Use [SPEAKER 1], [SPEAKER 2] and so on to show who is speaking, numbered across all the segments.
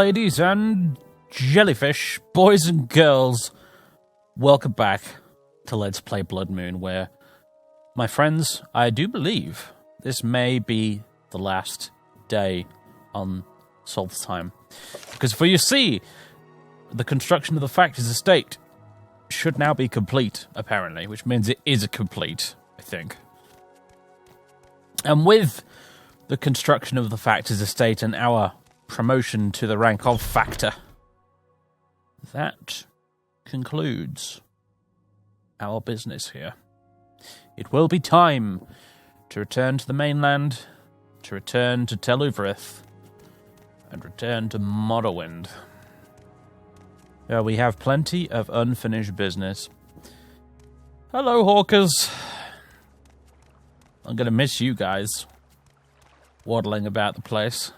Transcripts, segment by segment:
[SPEAKER 1] ladies and jellyfish, boys and girls, welcome back to Let's Play Bloodmoon, where, my friends, I do believe this may be the last day on Solstheim. Because for you see, the construction of the factory's estate should now be complete, apparently, which means it is complete, I think. And with the construction of the factor's estate and our promotion to the rank of factor, that concludes our business here. It will be time to return to the mainland, to return to Uvirith, and return to Morrowind. We have plenty of unfinished business. Hello, hawkers. I'm going to miss you guys waddling about the place.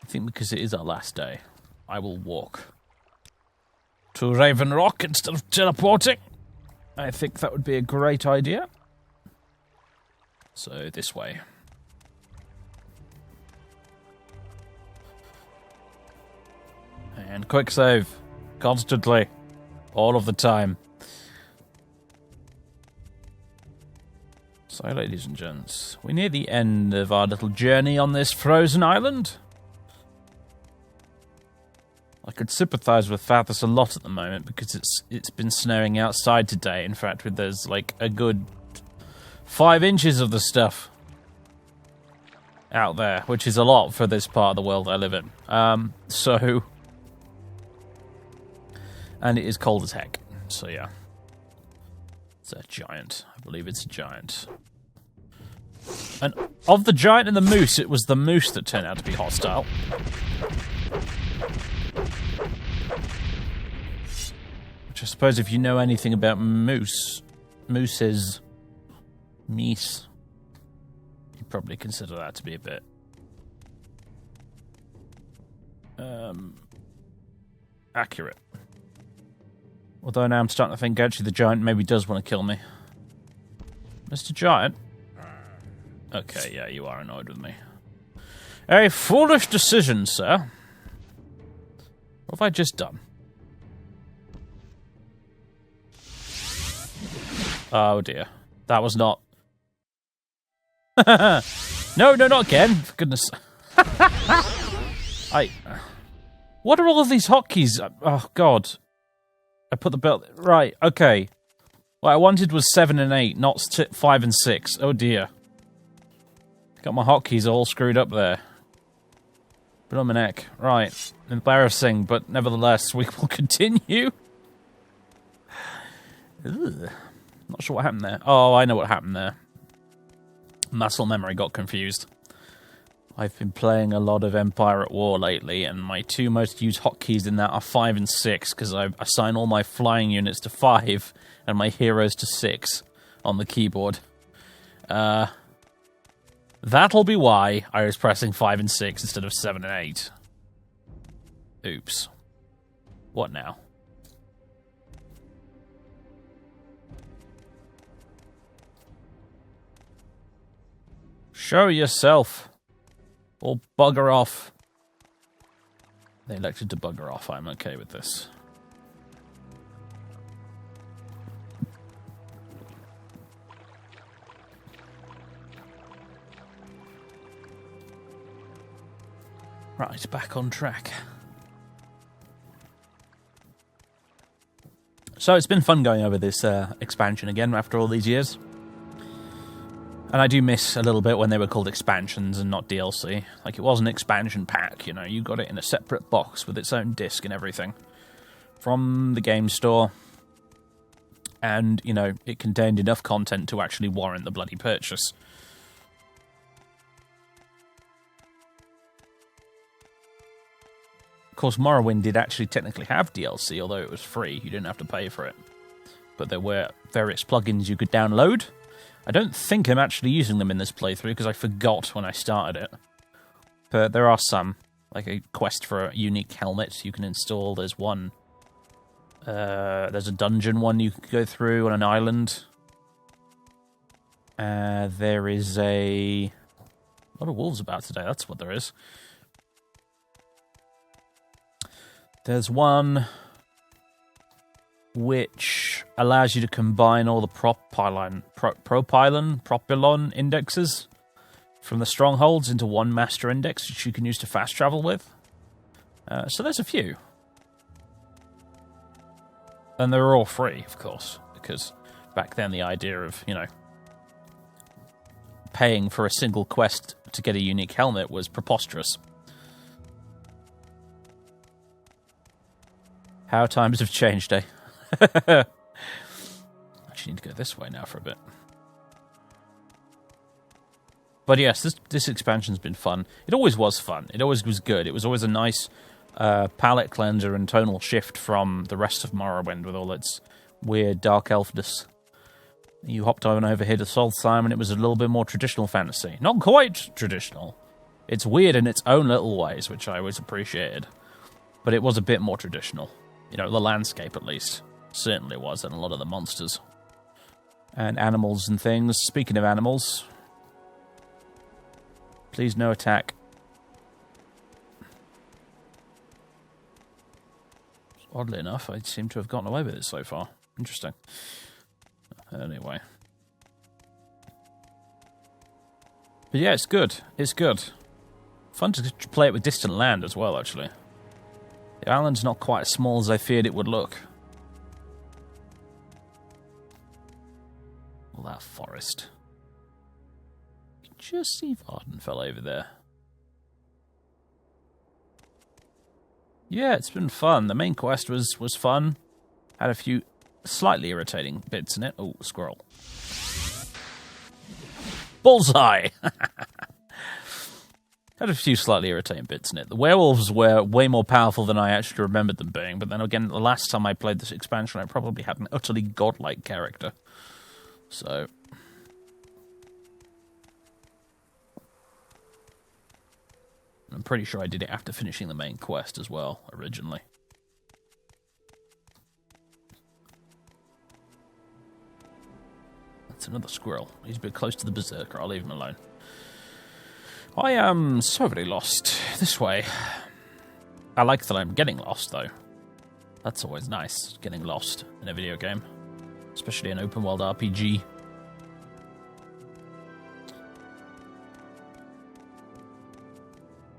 [SPEAKER 1] I think because it is our last day, I will walk to Raven Rock instead of teleporting. I think that would be a great idea. So, this way. And quick save. Constantly. All of the time. So, ladies and gents, we're near the end of our little journey on this frozen island. I could sympathise with Fathers a lot at the moment because it's been snowing outside today. In fact, there's like a good 5 inches of the stuff out there, which is a lot for this part of the world I live in. And it is cold as heck. So yeah, it's a giant. I believe it's a giant. And of the giant and the moose, it was the moose that turned out to be hostile. Which I suppose if you know anything about moose, you probably consider that to be a bit accurate. Although now I'm starting to think actually the giant maybe does want to kill me. Mr. Giant? Okay, yeah, you are annoyed with me. A foolish decision, sir. What have I just done? Oh dear. That was not... No, not again. For goodness. What are all of these hotkeys? Oh, God. I put the belt... Right, okay. What I wanted was 7 and 8, not 5 and 6. Oh, dear. Got my hotkeys all screwed up there. But on my neck. Right. Embarrassing, but nevertheless, we will continue. Ugh. Not sure what happened there. Oh, I know what happened there. Muscle memory got confused. I've been playing a lot of Empire at War lately, and my 2 most used hotkeys in that are 5 and 6, because I assign all my flying units to 5, and my heroes to 6 on the keyboard. That'll be why I was pressing 5 and 6 instead of 7 and 8. Oops. What now? Show yourself. Or bugger off. They elected to bugger off. I'm okay with this. Right, back on track. So it's been fun going over this expansion again after all these years. And I do miss a little bit when they were called expansions and not DLC. Like, it was an expansion pack, you know. You got it in a separate box with its own disc and everything. From the game store. And, you know, it contained enough content to actually warrant the bloody purchase. Of course, Morrowind did actually technically have DLC, although it was free. You didn't have to pay for it. But there were various plugins you could download. I don't think I'm actually using them in this playthrough, because I forgot when I started it. But there are some. Like a quest for a unique helmet you can install. There's one. There's a dungeon one you can go through on an island. There is a... A lot of wolves about today, that's what there is. There's one which allows you to combine all the propylon indexes from the strongholds into one master index, which you can use to fast travel with. So there's a few. And they're all free, of course, because back then the idea of, you know, paying for a single quest to get a unique helmet was preposterous. How times have changed, eh? Actually need to go this way now for a bit. But yes, this expansion's been fun. It always was fun. It always was good. It was always a nice palette cleanser and tonal shift from the rest of Morrowind with all its weird dark elfness. You hopped on over here to Solstheim and it was a little bit more traditional fantasy. Not quite traditional. It's weird in its own little ways, which I always appreciated. But it was a bit more traditional. You know, the landscape at least. Certainly was, and a lot of the monsters. And animals and things. Speaking of animals... Please no attack. Oddly enough, I seem to have gotten away with it so far. Interesting. Anyway. But yeah, it's good. It's good. Fun to play it with distant land as well, actually. The island's not quite as small as I feared it would look. All that forest. Just see if Arden fell over there. Yeah, it's been fun. The main quest was fun. Had a few slightly irritating bits in it. Oh, squirrel. Bullseye! Had a few slightly irritating bits in it. The werewolves were way more powerful than I actually remembered them being, but then again, the last time I played this expansion, I probably had an utterly godlike character. So... I'm pretty sure I did it after finishing the main quest as well, originally. That's another squirrel. He's a bit close to the berserker. I'll leave him alone. I am so very lost this way. I like that I'm getting lost, though. That's always nice, getting lost in a video game. Especially an open-world RPG.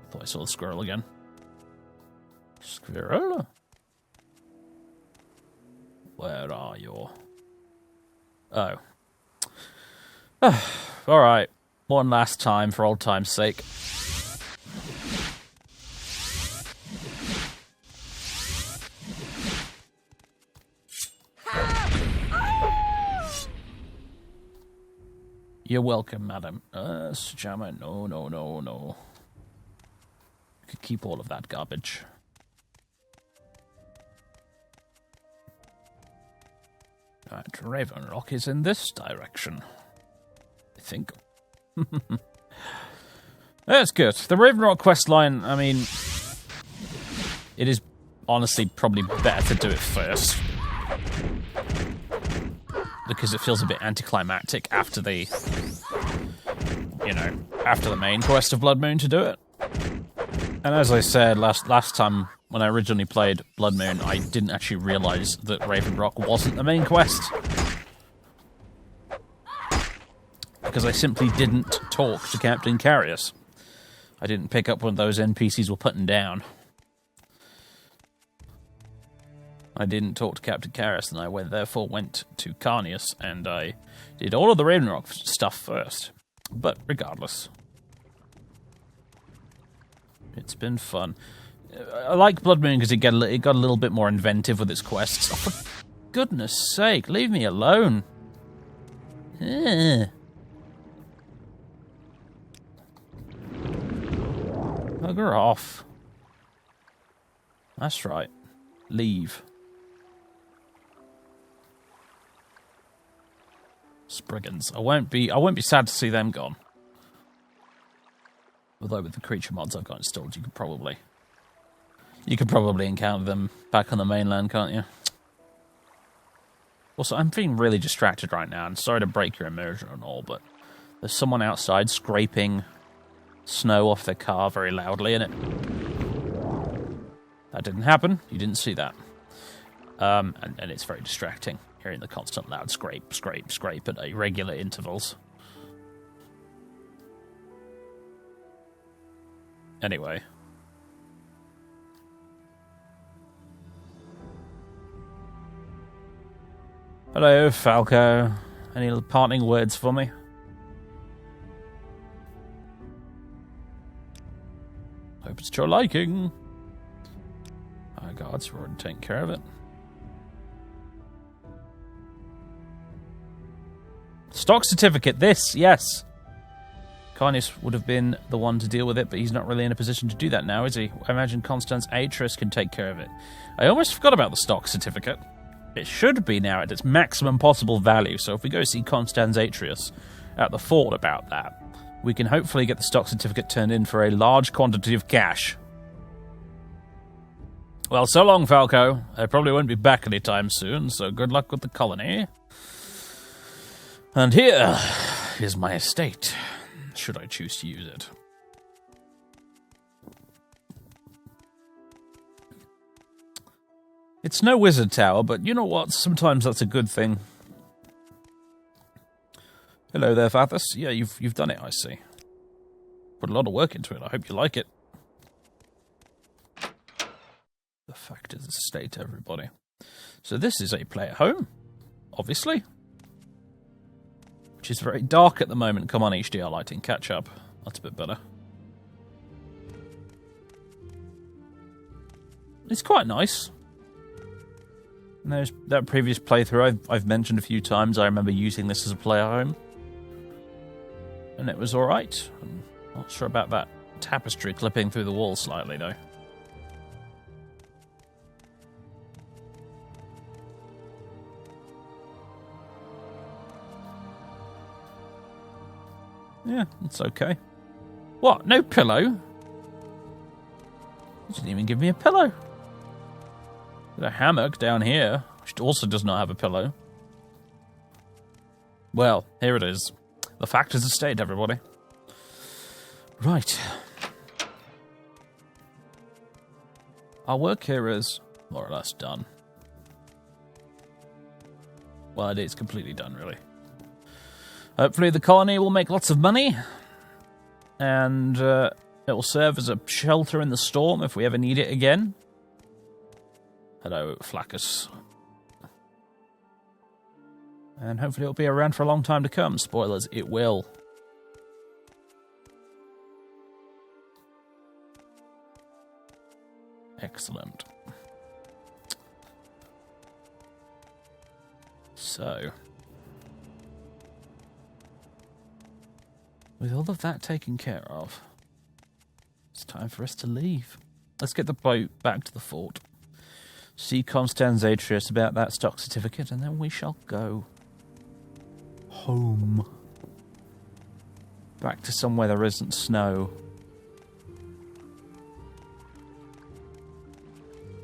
[SPEAKER 1] Thought I saw the squirrel again. Squirrel? Where are you? Oh. Alright. One last time for old time's sake. You're welcome, madam. Jammer, no, no, no, no. Could keep all of that garbage. Right, Raven Rock is in this direction. I think. That's good. The Raven Rock questline, I mean... It is honestly probably better to do it first. Because it feels a bit anticlimactic after the... You know, after the main quest of Bloodmoon to do it. And as I said last time when I originally played Bloodmoon, I didn't actually realise that Raven Rock wasn't the main quest. Because I simply didn't talk to Captain Carius. I didn't pick up what those NPCs were putting down. I didn't talk to Captain Carius, and I therefore went to Carnius, and I did all of the Raven Rock stuff first. But regardless... It's been fun. I like Bloodmoon because it got a little bit more inventive with its quests. Oh, for goodness sake, leave me alone. Bugger off. That's right. Leave. Spriggans. I won't be sad to see them gone. Although with the creature mods I've got installed, you could probably encounter them back on the mainland, can't you? Also, I'm feeling really distracted right now, and sorry to break your immersion and all, but there's someone outside scraping snow off their car very loudly, and that didn't happen. You didn't see that. And it's very distracting, hearing the constant loud scrape, scrape, scrape at irregular intervals. Anyway. Hello, Falco. Any parting words for me? Hope it's to your liking. My gods, we're already taking care of it. Stock certificate, this, yes. Carnius would have been the one to deal with it, but he's not really in a position to do that now, is he? I imagine Constance Atreus can take care of it. I almost forgot about the stock certificate. It should be now at its maximum possible value, so if we go see Constance Atreus at the fort about that, we can hopefully get the stock certificate turned in for a large quantity of cash. Well, so long, Falco. I probably won't be back anytime soon, so good luck with the colony. And here is my estate, should I choose to use it. It's no wizard tower, but you know what? Sometimes that's a good thing. Hello there, Fathus. Yeah, you've done it, I see. Put a lot of work into it. I hope you like it. The fact is, estate, everybody. So this is a play at home, obviously. Which is very dark at the moment. Come on, HDR lighting, catch up. That's a bit better. It's quite nice. And there's that previous playthrough I've mentioned a few times. I remember using this as a play at home. And it was alright. I'm not sure about that tapestry clipping through the wall slightly, though. Yeah, it's okay. What? No pillow? You didn't even give me a pillow. There's a hammock down here, which also does not have a pillow. Well, here it is. The fact is estate, everybody. Right. Our work here is more or less done. Well, it is completely done, really. Hopefully the colony will make lots of money, and it will serve as a shelter in the storm if we ever need it again. Hello, Flaccus. And hopefully it'll be around for a long time to come. Spoilers, it will. Excellent. So, with all of that taken care of, it's time for us to leave. Let's get the boat back to the fort. See Constance Atreus about that stock certificate, and then we shall go home. Back to somewhere there isn't snow.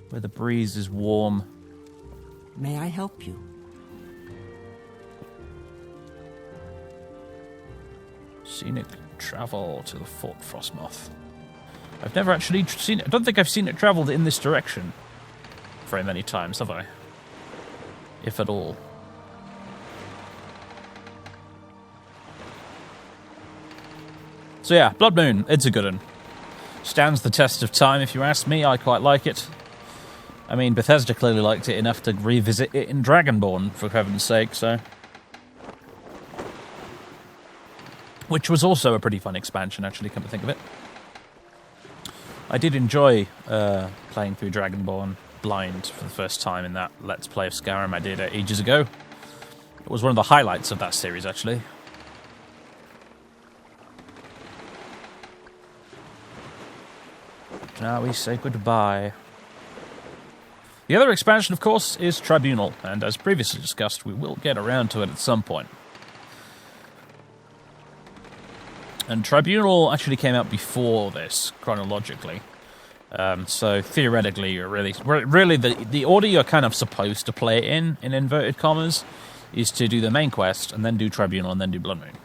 [SPEAKER 1] Where the breeze is warm.
[SPEAKER 2] May I help you?
[SPEAKER 1] Scenic travel to the Fort Frostmoth. I've never actually seen it. I don't think I've seen it travelled in this direction very many times, have I? If at all. So yeah, Bloodmoon, it's a good one. Stands the test of time, if you ask me. I quite like it. I mean, Bethesda clearly liked it enough to revisit it in Dragonborn, for heaven's sake, so... Which was also a pretty fun expansion, actually, come to think of it. I did enjoy playing through Dragonborn blind for the first time in that Let's Play of Skyrim I did ages ago. It was one of the highlights of that series, actually. Now we say goodbye. The other expansion, of course, is Tribunal, and as previously discussed, we will get around to it at some point. And Tribunal actually came out before this, chronologically. So theoretically, you're really the order you're kind of supposed to play it in inverted commas, is to do the main quest, and then do Tribunal, and then do Bloodmoon.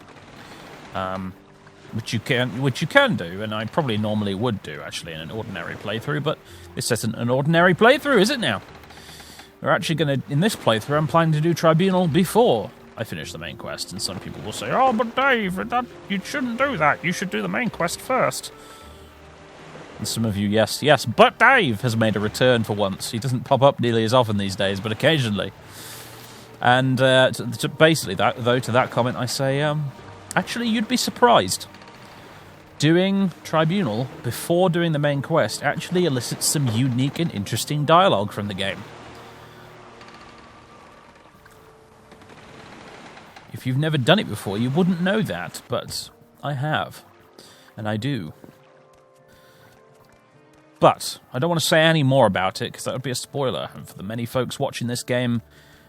[SPEAKER 1] which you can do, and I probably normally would do, actually, in an ordinary playthrough, but this isn't an ordinary playthrough, is it now? We're actually going to, in this playthrough, I'm planning to do Tribunal before I finish the main quest, and some people will say, oh, but Dave, you shouldn't do that, you should do the main quest first. And some of you, yes, but Dave has made a return for once. He doesn't pop up nearly as often these days, but occasionally. And basically, to that comment, I say, actually, you'd be surprised. Doing Tribunal before doing the main quest actually elicits some unique and interesting dialogue from the game. If you've never done it before, you wouldn't know that, but I have, and I do. But I don't want to say any more about it, because that would be a spoiler, and for the many folks watching this game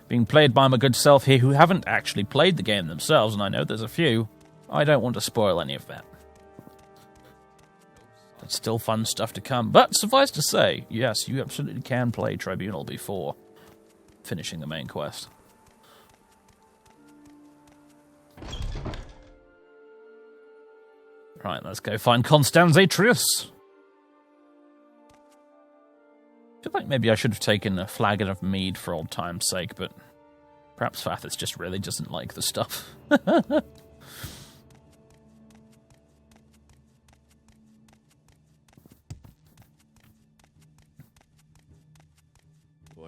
[SPEAKER 1] being played by my good self here who haven't actually played the game themselves, and I know there's a few, I don't want to spoil any of that. There's still fun stuff to come, but suffice to say, yes, you absolutely can play Tribunal before finishing the main quest. Right, let's go find Constans Atreus. I feel like maybe I should have taken a flagon of mead for old time's sake, but perhaps Fathis just really doesn't like the stuff.
[SPEAKER 3] What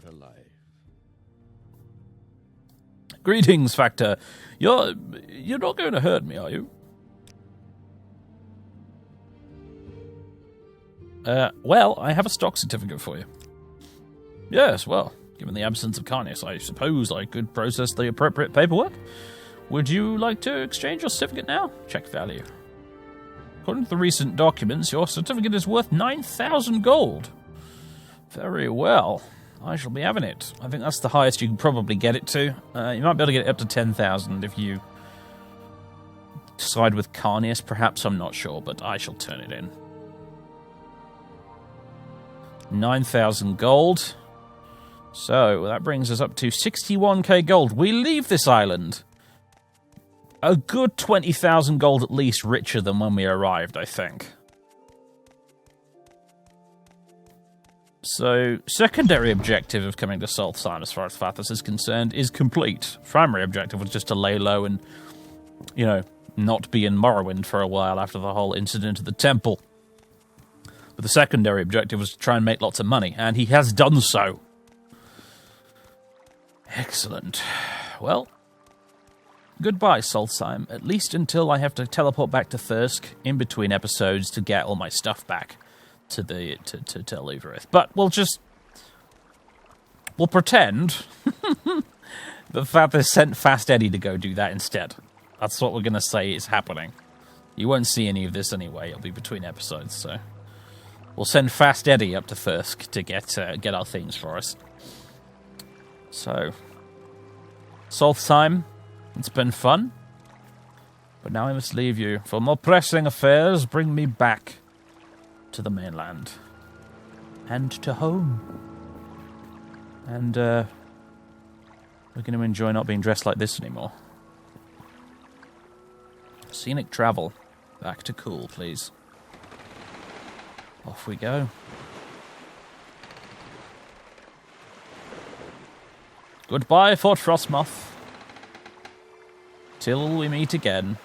[SPEAKER 3] a life.
[SPEAKER 1] Greetings, Factor. You're not going to hurt me, are you? Well, I have a stock certificate for you. Yes, well, given the absence of Carnius, I suppose I could process the appropriate paperwork. Would you like to exchange your certificate now? Check value. According to the recent documents, your certificate is worth 9,000 gold. Very well. I shall be having it. I think that's the highest you can probably get it to. You might be able to get it up to 10,000 if you side with Carnius, perhaps. I'm not sure, but I shall turn it in. 9,000 gold. So, that brings us up to 61k gold. We leave this island a good 20,000 gold at least richer than when we arrived, I think. So, secondary objective of coming to Solstheim, as far as Fathis is concerned, is complete. Primary objective was just to lay low and, you know, not be in Morrowind for a while after the whole incident at the temple. But the secondary objective was to try and make lots of money, and he has done so. Excellent. Well, goodbye, Solstheim, at least until I have to teleport back to Thirsk in between episodes to get all my stuff back to Uvirith. But we'll pretend that Fathis sent Fast Eddie to go do that instead. That's what we're going to say is happening. You won't see any of this anyway, it'll be between episodes, so we'll send Fast Eddie up to Thirsk to get our things for us. So, Solstheim, it's been fun, but now I must leave you. For more pressing affairs, bring me back to the mainland. And to home. And, we're going to enjoy not being dressed like this anymore. Scenic travel. Back to cool, please. Off we go. Goodbye, Fort Frostmoth. Till we meet again.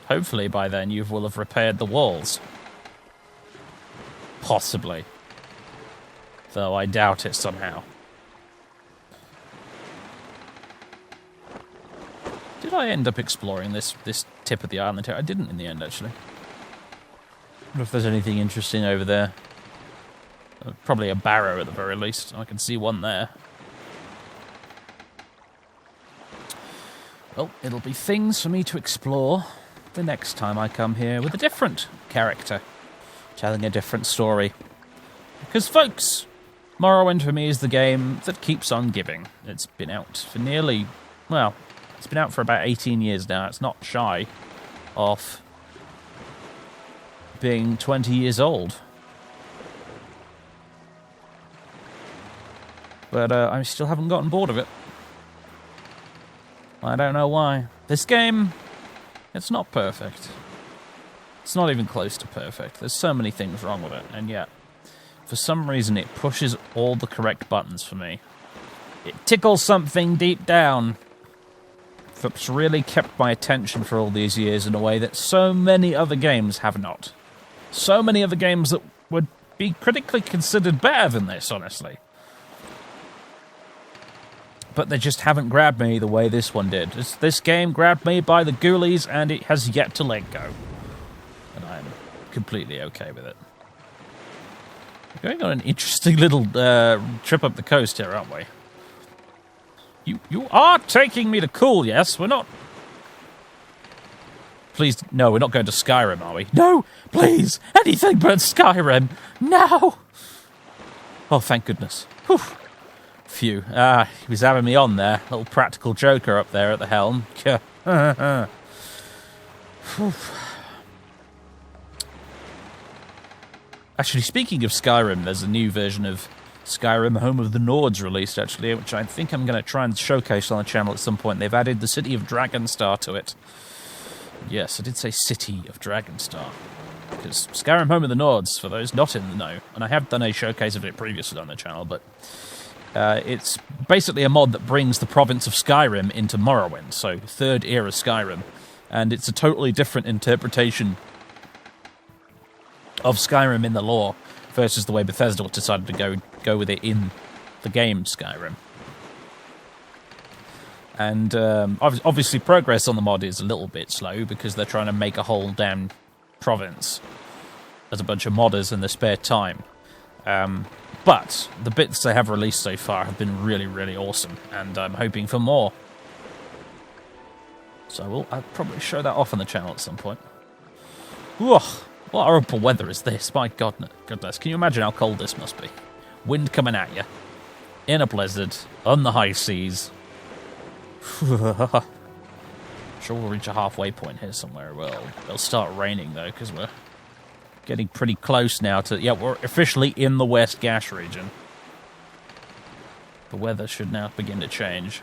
[SPEAKER 1] Hopefully by then you will have repaired the walls. Possibly. Though I doubt it somehow. Did I end up exploring this tip of the island here? I didn't in the end, actually. I wonder if there's anything interesting over there. Probably a barrow at the very least. I can see one there. Well, it'll be things for me to explore the next time I come here with a different character, telling a different story. Because, folks, Morrowind for me is the game that keeps on giving. It's been out for it's been out for about 18 years now. It's not shy of being 20 years old. But I still haven't gotten bored of it. I don't know why. This game, it's not perfect. It's not even close to perfect. There's so many things wrong with it, and yet, for some reason, it pushes all the correct buttons for me. It tickles something deep down that's really kept my attention for all these years in a way that so many other games have not. So many other games that would be critically considered better than this, honestly. But they just haven't grabbed me the way this one did. This game grabbed me by the ghoulies, and it has yet to let go. And I'm completely okay with it. We're going on an interesting little trip up the coast here, aren't we? You are taking me to Cool, yes? We're not... Please, no, we're not going to Skyrim, are we? No, please, anything but Skyrim. No! Oh, thank goodness. Whew. Phew. He was having me on there. Little practical joker up there at the helm. Actually, speaking of Skyrim, there's a new version of Skyrim Home of the Nords released, actually, which I think I'm going to try and showcase on the channel at some point. They've added the city of Dragonstar to it. Yes, I did say city of Dragonstar. Because Skyrim Home of the Nords, for those not in the know, and I have done a showcase of it previously on the channel, but it's basically a mod that brings the province of Skyrim into Morrowind, so 3rd era Skyrim, and it's a totally different interpretation of Skyrim in the lore versus the way Bethesda decided to go with it in the game Skyrim. And obviously progress on the mod is a little bit slow because they're trying to make a whole damn province as a bunch of modders in their spare time. But the bits they have released so far have been really, really awesome, and I'm hoping for more. So I'll probably show that off on the channel at some point. Ugh. What horrible weather is this? My goodness. Can you imagine how cold this must be? Wind coming at you. In a blizzard. On the high seas. Sure we'll reach a halfway point here somewhere. Well, it'll start raining, though, because we're getting pretty close now to... Yeah, we're officially in the West Gash region. The weather should now begin to change.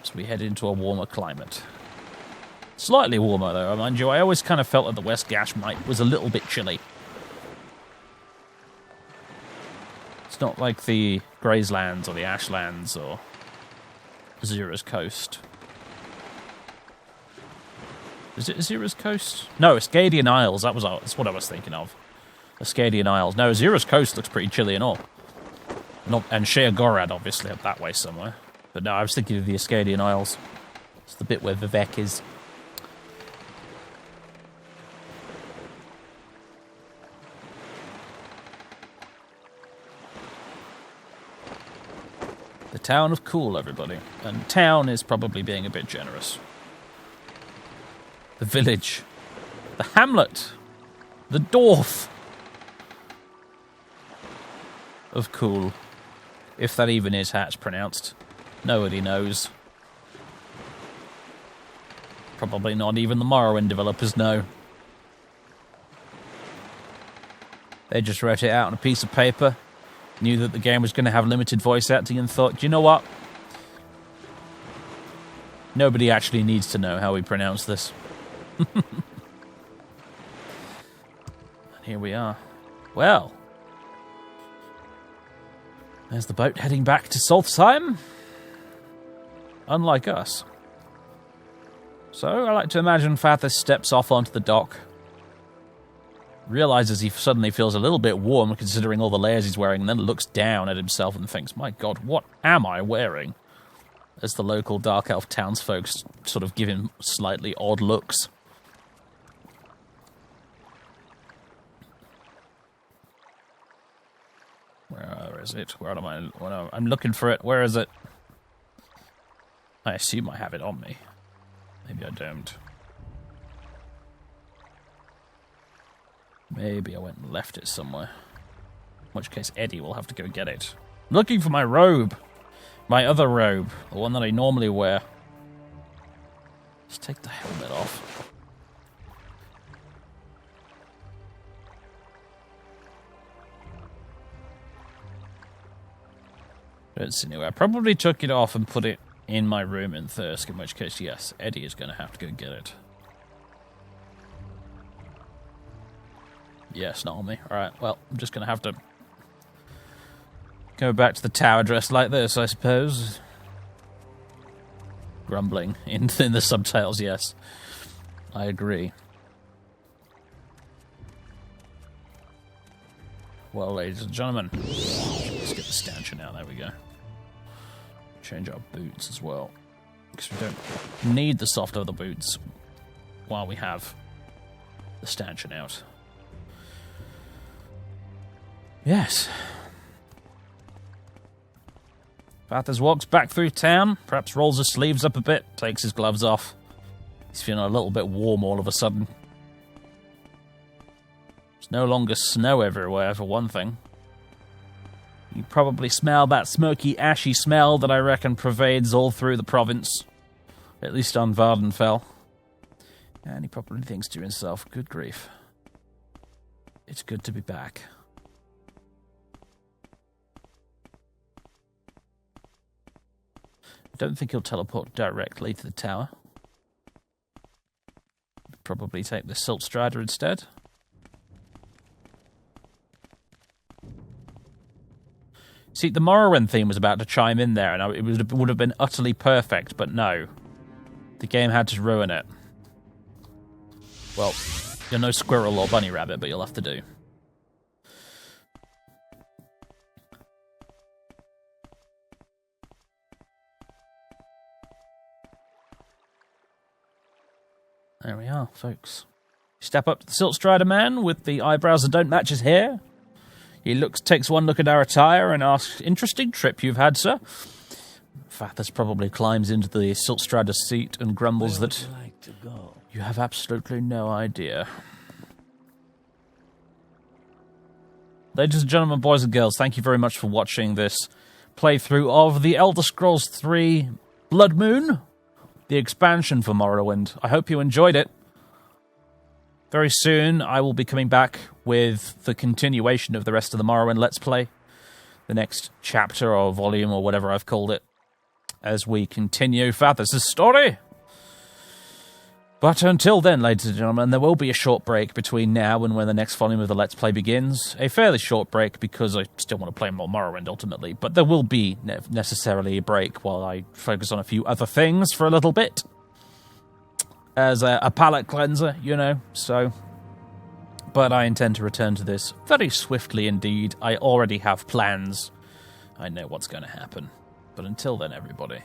[SPEAKER 1] So we head into a warmer climate. Slightly warmer, though, mind you. I always kind of felt that the West Gash was a little bit chilly. It's not like the Grayslands or the Ashlands or Azura's Coast. Is it Azura's Coast? No, Ascadian Isles. That's what I was thinking of. Ascadian Isles. No, Azura's Coast looks pretty chilly and all. And Shea Gorad, obviously, up that way somewhere. But no, I was thinking of the Ascadian Isles. It's the bit where Vivek is. The town of Cool, everybody. And town is probably being a bit generous. The village. The hamlet. The dwarf of Cool. If that even is how it's pronounced. Nobody knows. Probably not even the Morrowind developers know. They just wrote it out on a piece of paper, knew that the game was going to have limited voice acting, and thought, you know what? Nobody actually needs to know how we pronounce this. And here we are. Well, there's the boat heading back to Solstheim. Unlike us. So, I like to imagine Fathers steps off onto the dock, realizes he suddenly feels a little bit warm considering all the layers he's wearing, and then looks down at himself and thinks, my god, what am I wearing? As the local Dark Elf townsfolk sort of give him slightly odd looks. Where is it? Where am I? I'm looking for it. Where is it? I assume I have it on me. Maybe I don't. Maybe I went and left it somewhere. In which case Eddie will have to go get it. I'm looking for my robe. My other robe. The one that I normally wear. Let's take the helmet off. I don't see anywhere. I probably took it off and put it in my room in Thirsk, in which case, yes, Eddie is going to have to go get it. Yes, not on me. Alright, well, I'm just going to have to go back to the tower dressed like this, I suppose. Grumbling in the subtitles, yes. I agree. Well, ladies and gentlemen, let's get the stanchion out. There we go. Change our boots as well, because we don't need the soft leather boots while we have the stanchion out. Yes. Fathers walks back through town, perhaps rolls his sleeves up a bit, takes his gloves off. He's feeling a little bit warm all of a sudden. There's no longer snow everywhere, for one thing. You probably smell that smoky, ashy smell that I reckon pervades all through the province. At least on Vardenfell. And he probably thinks to himself, good grief. It's good to be back. I don't think he'll teleport directly to the tower. Probably take the Silt Strider instead. See, the Morrowind theme was about to chime in there, and it would have been utterly perfect, but no. The game had to ruin it. Well, you're no squirrel or bunny rabbit, but you'll have to do. There we are, folks. Step up to the Silt Strider man with the eyebrows that don't match his hair. He takes one look at our attire and asks, interesting trip you've had, sir. Fathers probably climbs into the Silt Strider's seat and grumbles that you have absolutely no idea. Ladies and gentlemen, boys and girls, thank you very much for watching this playthrough of The Elder Scrolls 3 Bloodmoon, the expansion for Morrowind. I hope you enjoyed it. Very soon, I will be coming back with the continuation of the rest of the Morrowind Let's Play. The next chapter or volume or whatever I've called it. As we continue Fathers' story. But until then, ladies and gentlemen, there will be a short break between now and when the next volume of the Let's Play begins. A fairly short break because I still want to play more Morrowind ultimately. But there will be necessarily a break while I focus on a few other things for a little bit. As a palate cleanser, you know, so. But I intend to return to this very swiftly indeed. I already have plans. I know what's going to happen. But until then, everybody,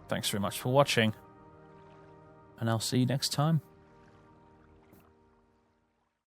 [SPEAKER 1] thanks very much for watching. And I'll see you next time.